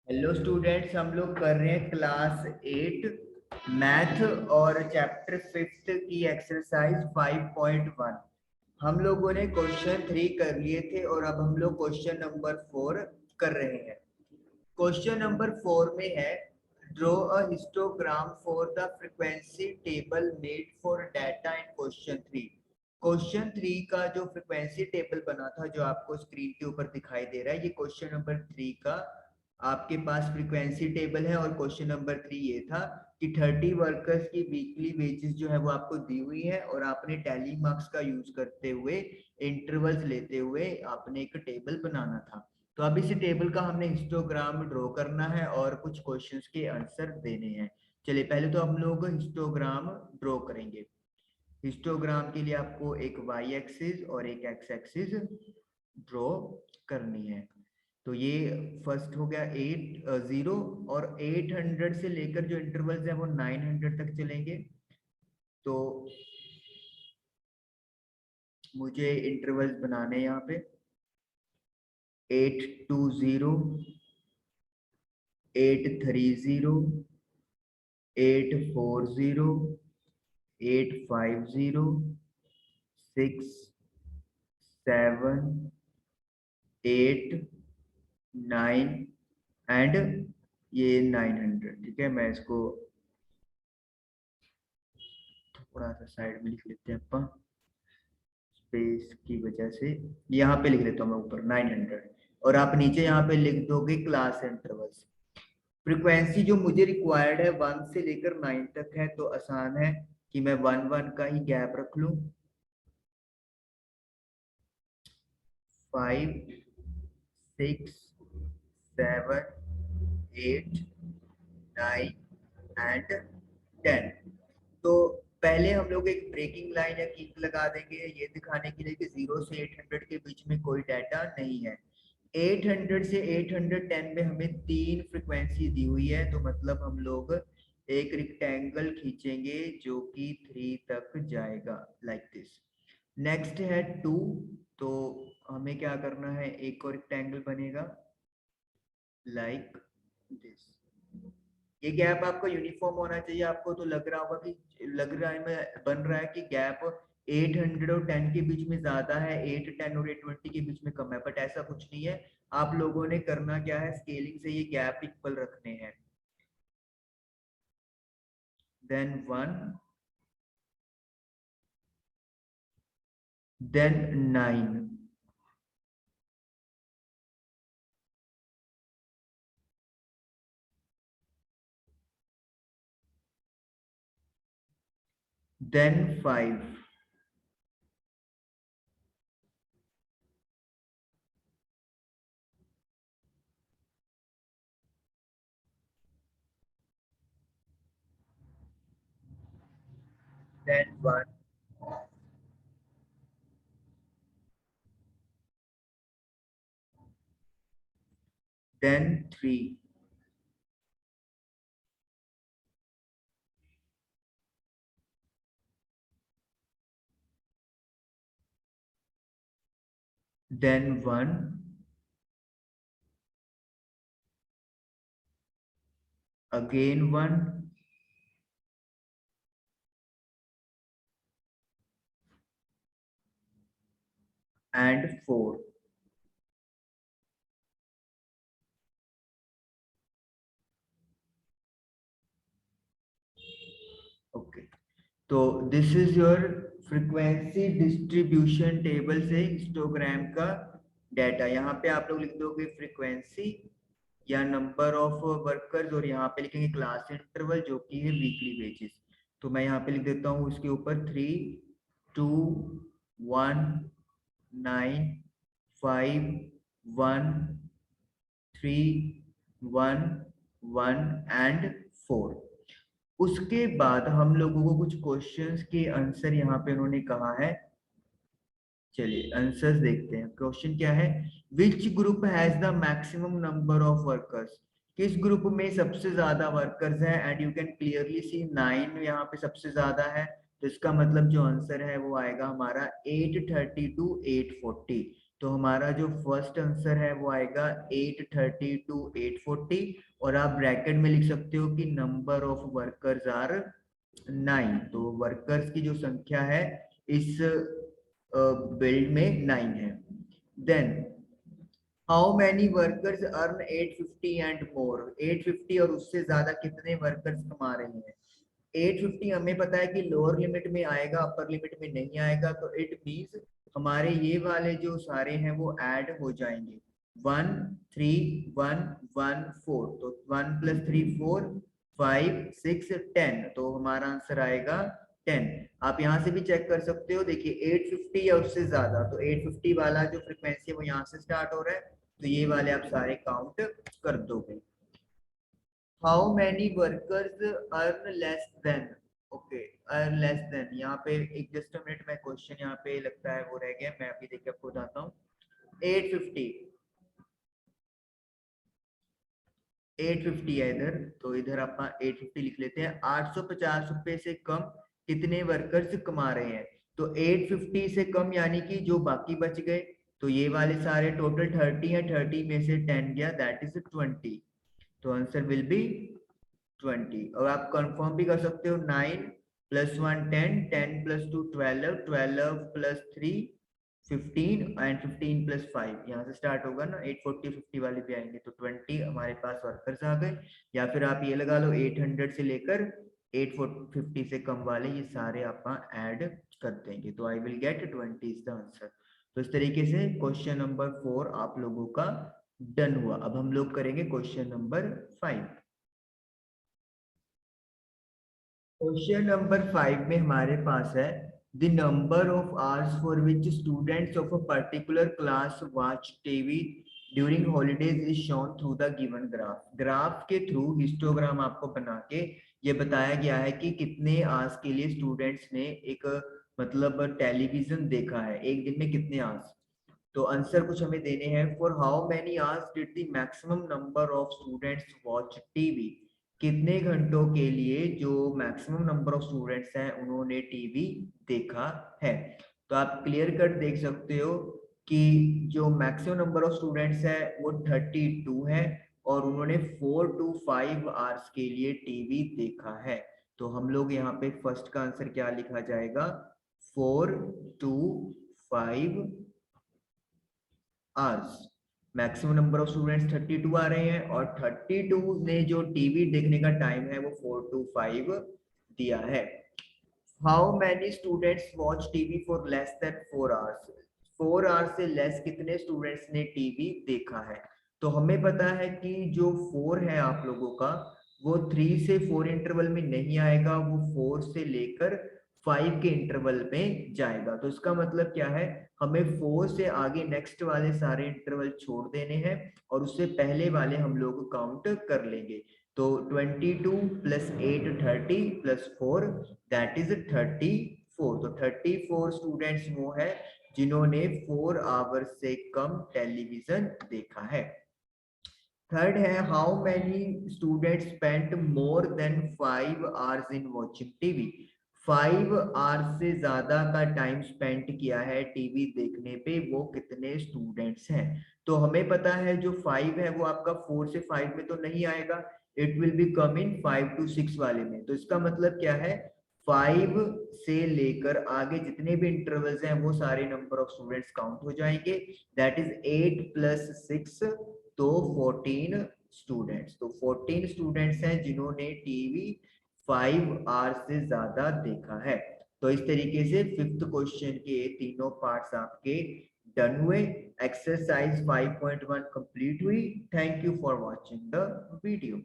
Hello students, हम लोग कर रहे हैं क्लास 8 मैथ और चैप्टर 5 की एक्सरसाइज 5.1। हम लोगों ने क्वेश्चन 3 कर लिए थे और अब हम लोग क्वेश्चन नंबर 4 कर रहे हैं। क्वेश्चन नंबर 4 में है draw a histogram for the frequency table made for data in question 3। Question 3 का जो फ्रीक्वेंसी टेबल बना था जो आपको स्क्रीन के ऊपर दिखाई दे रहा है, ये क्वेश्चन नंबर 3 का आपके पास फ्रीक्वेंसी टेबल है। और क्वेश्चन नंबर 3 ये था कि 30 वर्कर्स की वीकली वेजेस जो है वो आपको दी हुई है और आपने टैली मार्क्स का यूज करते हुए इंटरवल्स लेते हुए आपने एक टेबल बनाना था। तो अब इस टेबल का हमने हिस्टोग्राम ड्रॉ करना है और कुछ क्वेश्चंस के आंसर देने हैं। चलिए पहले तो हम लोग हिस्टोग्राम ड्रॉ करेंगे। हिस्टोग्राम के लिए आपको एक वाई एक्सिस और एक एक्स एक्सिस ड्रॉ करनी है। तो ये फर्स्ट हो गया 8 0 और 800 से लेकर जो इंटरवल्स है वो 900 तक चलेंगे। तो मुझे इंटरवल्स बनाने यहाँ पे 820 830 840 850 6 7 8 9 एंड ये 900। ठीक है, मैं इसको थोड़ा सा साइड में लिख लेते हैं अपन, स्पेस की वजह से। यहाँ पे लिख लेता हूँ मैं ऊपर 900 और आप नीचे यहाँ पे लिख दोगे क्लास इंटरवल्स। फ्रीक्वेंसी जो मुझे रिक्वायर्ड है 1 से लेकर 9 तक है, तो आसान है कि मैं 1 का ही गैप रख लूं। 5 6 7 8 9 एंड 10। तो पहले हम लोग एक ब्रेकिंग लाइन या कीप लगा देंगे ये दिखाने के लिए कि 0 से 800 के बीच में कोई डाटा नहीं है। 800 से 810 में हमें 3 फ्रीक्वेंसी दी हुई है, तो मतलब हम लोग एक रेक्टेंगल खींचेंगे जो कि 3 तक जाएगा, लाइक दिस। नेक्स्ट है 2, तो हमें क्या करना है, एक और रेक्टेंगल बनेगा लाइक दिस। ये गैप आपका यूनिफॉर्म होना चाहिए। आपको तो लग रहा होगा कि लग रहा है मैं बन रहा है कि गैप 800 और 10 के बीच में ज्यादा है, 8 10 और 820 के बीच में कम है, बट ऐसा कुछ नहीं है। आप लोगों ने करना क्या है, स्केलिंग से ये गैप इक्वल रखने हैं। Then 1, then 9, then 5, then 1, then 3, then 1, again 1 and 4। Okay, तो this is your frequency distribution table से हिस्टोग्राम का डाटा। यहाँ पे आप लोग लिख दोगे फ्रीक्वेंसी या नंबर ऑफ वर्कर्स और यहाँ पे लिखेंगे क्लास इंटरवल जो कि है वीकली वेजेस। तो मैं यहाँ पे लिख देता हूँ उसके ऊपर 3 2 1 9 5 1 3 1 1 एंड 4। उसके बाद हम लोगों को कुछ क्वेश्चंस के आंसर यहाँ पे उन्होंने कहा है। चलिए आंसर्स देखते हैं। क्वेश्चन क्या है, which group has the maximum number of workers. किस ग्रुप में सबसे ज्यादा वर्कर्स हैं, and you can clearly see 9 यहाँ पे सबसे ज्यादा है। तो इसका मतलब जो आंसर है वो आएगा हमारा 830 to 840। तो हमारा जो फर्स्ट आंसर है वो आएगा 830 टू 840, और आप ब्रैकेट में लिख सकते हो कि नंबर ऑफ वर्कर्स आर 9। तो वर्कर्स की जो संख्या है इस बिल्ड में 9 है। Then how many workers earn 850 and more, 850 और उससे ज्यादा कितने वर्कर्स कमा रहे हैं। 850 हमें पता है कि लोअर लिमिट में आएगा, अपर लिमिट में नहीं आएगा, तो इट मींस हमारे ये वाले जो सारे हैं वो ऐड हो जाएंगे। 1 3 1 1 4, तो 1 + 3 4 5 6 10, तो हमारा आंसर आएगा 10। आप यहाँ से भी चेक कर सकते हो, देखिए 850 या उससे ज्यादा, तो 850 वाला जो फ्रिक्वेंसी है वो यहाँ से स्टार्ट हो रहा है, तो ये वाले आप सारे काउंट कर दोगे। How many workers earn less than, okay earn less than, यहाँ पे एक जस्ट मिनट में क्वेश्चन यहाँ पे लगता है वो रह गया, मैं अभी देख के आपको बताता हूँ। 850 है इधर, तो इधर आप 850 लिख लेते हैं। 850 रुपए से कम कितने वर्कर्स कमा रहे हैं, तो 850 से कम यानी कि जो बाकी बच गए, तो ये वाले सारे टोटल 30 है, 30 में से 10 गया, दैट इज 20, तो आंसर विल बी 20। और आप कंफर्म भी कर सकते हो, 9 + 1 10, 10 + 2 12, 12 + 3 15 एंड 15 + 5, यहाँ से स्टार्ट होगा ना, 840 50 वाले भी आएंगे, तो 20 हमारे पास वर्कर्स आ गए। या फिर आप ये लगा लो 800 से लेकर 850 से कम वाले, ये सारे आप ऐड कर देंगे, तो I will get 20 is the answer. तो इस तरीके से क्वेश्चन नंबर 4 आप लोगों का डन हुआ। अब हम लोग करेंगे क्वेश्चन नंबर 5। क्वेश्चन नंबर 5 में हमारे पास है the number of hours for which students of a particular class watch TV during holidays is shown through the given graph. Graph के थ्रू हिस्टोग्राम आपको बना के ये बताया गया है कि कितने आवर्स के लिए स्टूडेंट्स ने एक मतलब टेलीविजन देखा है, एक दिन में कितने आवर्स। तो आंसर कुछ हमें देने हैं। For how many hours did the maximum number of students watch TV, कितने घंटों के लिए जो मैक्सिमम नंबर ऑफ स्टूडेंट्स हैं उन्होंने टीवी देखा है। तो आप क्लियर कट देख सकते हो कि जो मैक्सिमम नंबर ऑफ स्टूडेंट्स है वो 32 है, और उन्होंने 4 to 5 आवर्स के लिए टीवी देखा है। तो हम लोग यहाँ पे फर्स्ट का आंसर क्या लिखा जाएगा, 4 to 5 hours. Maximum number of students 32 आ रहे हैं, और 32 ने जो टीवी देखने का टाइम है वो 4 to 5 दिया है। How many students watch TV for less than 4 hours, 4 hours से लेस कितने स्टूडेंट्स ने टीवी देखा है। तो हमें पता है कि जो 4 है आप लोगों का, वो 3 से 4 इंटरवल में नहीं आएगा, वो 4 से लेकर 5 के इंटरवल में जाएगा। तो इसका मतलब क्या है, हमें 4 से आगे नेक्स्ट वाले सारे इंटरवल छोड़ देने हैं, और उससे पहले वाले हम लोग काउंट कर लेंगे। तो 22 + 8 30 + 4 दैट इज 34। तो 34 स्टूडेंट्स वो है जिन्होंने 4 आवर्स से कम टेलीविजन देखा है। थर्ड है how many students spent more than 5 hours in watching TV, 5 hours से ज्यादा का टाइम स्पेंड किया है टीवी देखने पे, वो कितने स्टूडेंट्स हैं। तो हमें पता है जो 5 है वो आपका 4 से 5 में तो नहीं आएगा, it will be come in 5 to 6 वाले में। तो इसका मतलब क्या है, 5 से लेकर आगे जितने भी इंटरवल्स हैं वो सारे नंबर ऑफ स्टूडेंट्स काउंट हो जाएंगे, दैट इज 8 + 6, तो 14 स्टूडेंट्स। तो 14 स्टूडेंट्स हैं जिन्होंने टीवी 5 आवर्स से ज्यादा देखा है। तो इस तरीके से फिफ्थ क्वेश्चन के तीनों पार्ट्स आपके डन हुए। एक्सरसाइज 5.1 कंप्लीट हुई। Thank you for watching the video.